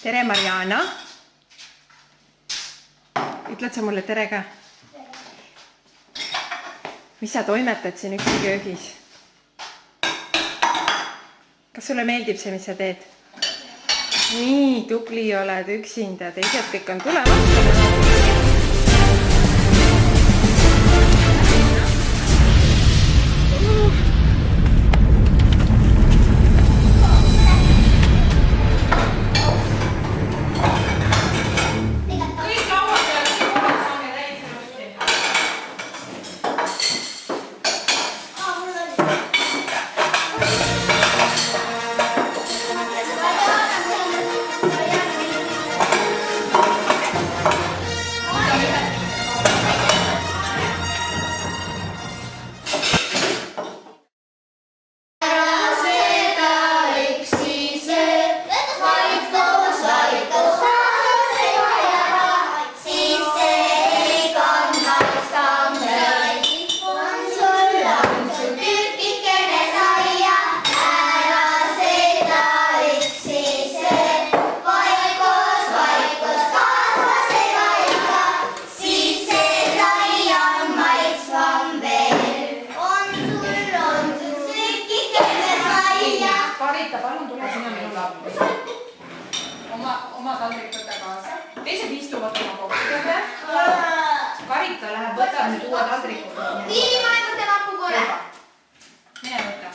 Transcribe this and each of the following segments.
Tere, Mariana. Ütled sa mulle tere ka? Mis sa toimetad siin üksi köögis? Kas sulle meeldib see, mis sa teed? Nii tubli oled üksinda, teised kõik on tulemas. Palun tule sina minule appi. Oma taldrik võtta kaasa. Teised istuvad oma kohtadele. Karita läheb, võtab nüüd uue taldriku. Nii, ma ei võtta lappu korra. Mine võtta.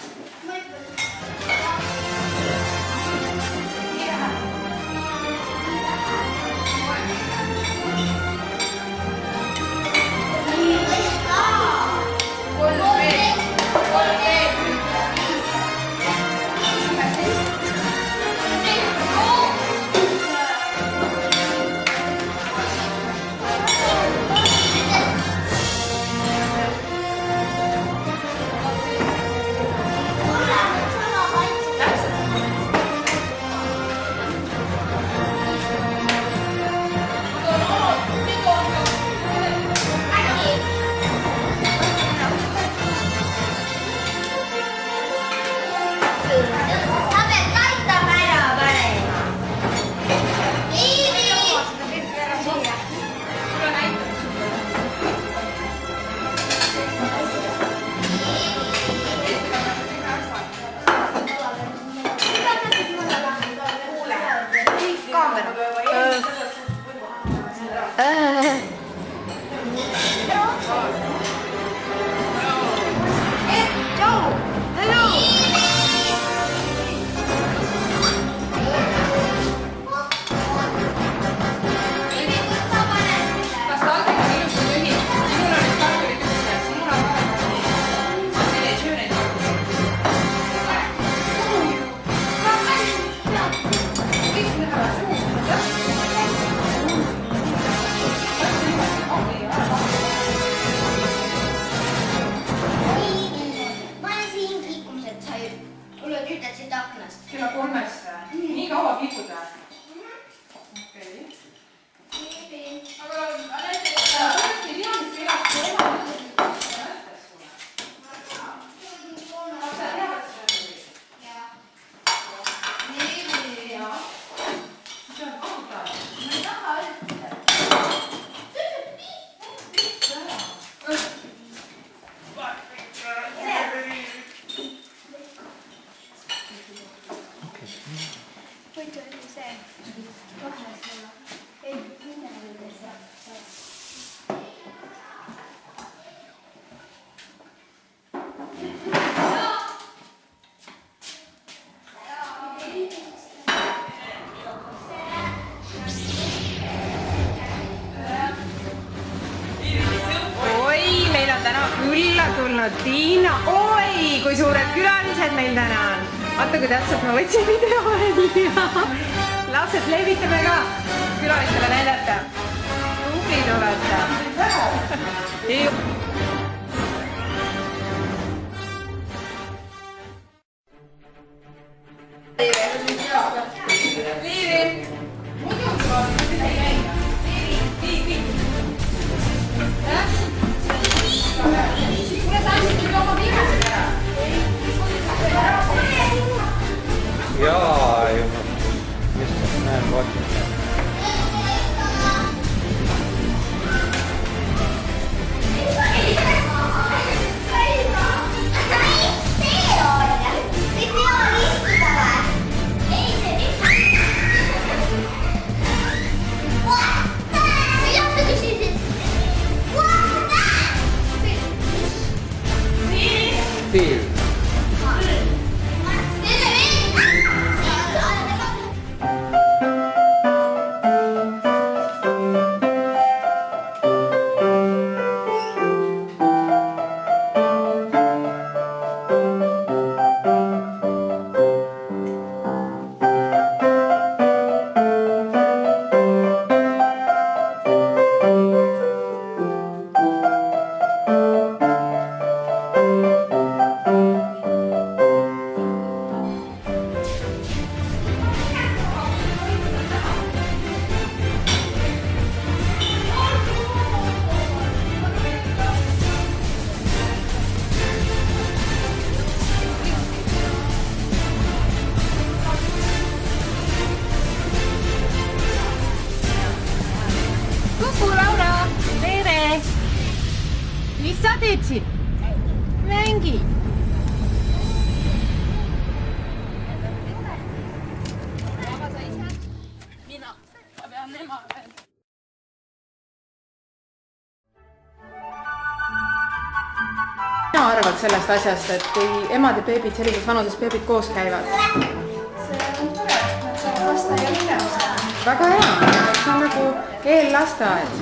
Hola. külla tulnud Tiina. Oi, kui suured külalised meil täna on. Vaata, kui täpselt ma võtsin video välja. Lapsed, levitame ka külalistele näidata. Tublid olete. Liivi! Muidugi on, seda ei käida. Liivi! Kuule, sa andsid nüüd oma viimased ära. Jaa, just näen, vaatan. Feel. Kuku, Laura! Tere! Mis sa teed siin? Mängi! Mina arvad sellest asjast, et kui emad ja beebid, sellises vanuses beebid koos käivad? See on tore, nad saavad lasteaia minema. Väga hea, see on nagu eellasteaed.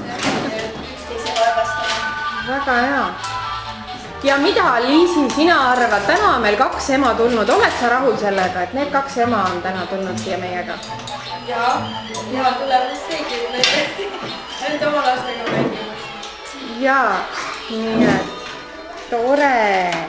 Väga hea. Ja mida, Liisi, sina arvad? Täna on meil 2 ema tulnud. Oled sa rahul sellega, et need 2 ema on täna tulnud siia meiega? Ja tuleb kõigi enda oma lastega mängima. Jaa, nii et tore.